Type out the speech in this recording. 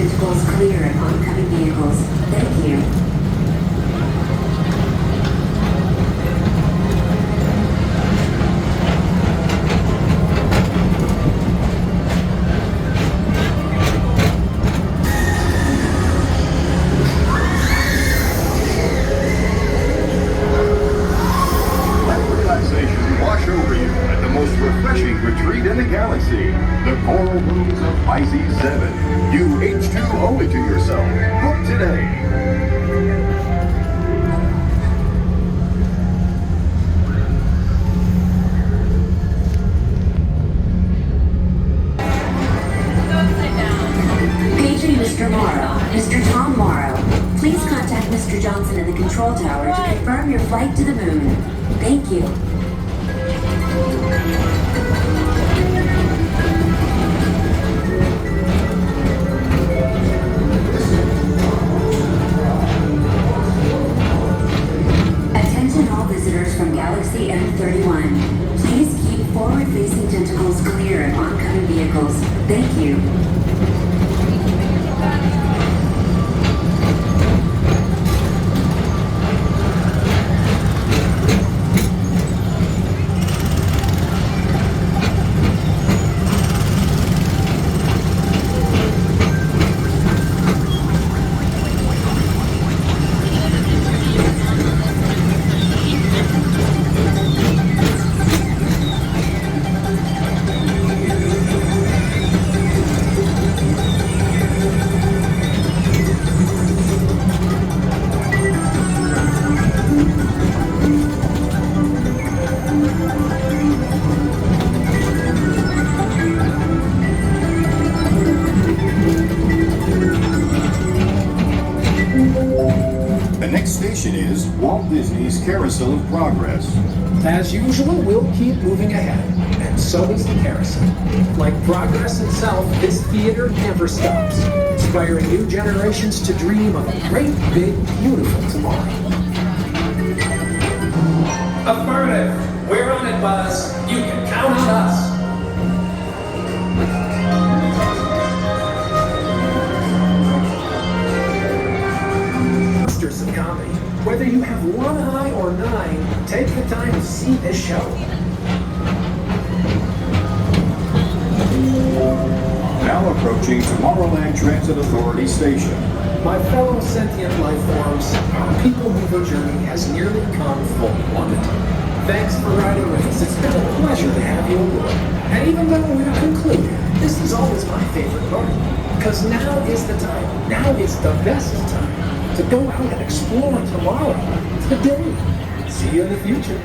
tentacles clear of oncoming vehicles. Thank you. Wash over you at the most refreshing retreat in the galaxy, the coral rooms of Pisces 7. You H2O it to yourself. Book today. Paging Mr. Morrow, Mr. Tom Morrow. Please contact Mr. Johnson in the control tower to confirm your flight to the moon. Thank you. Attention all visitors from Galaxy M31. Please keep forward-facing tentacles clear of oncoming vehicles. Thank you. The next station is Walt Disney's Carousel of Progress. As usual, we'll keep moving ahead, and so does the carousel. Like progress itself, this theater never stops, inspiring new generations to dream of a great, big, beautiful tomorrow. Affirmative. We're on it, Buzz. You can count on us. Of comedy. Whether you have one eye or nine, take the time to see this show. Now approaching Tomorrowland Transit Authority Station. My fellow sentient life forms, our PeopleMover journey has nearly come full plummet. Thanks for riding with us. It's been a pleasure to have you aboard. And even though we're concluded, this is always my favorite part. Because now is the time. Now is the best time to go out and explore tomorrow. Today. See you in the future.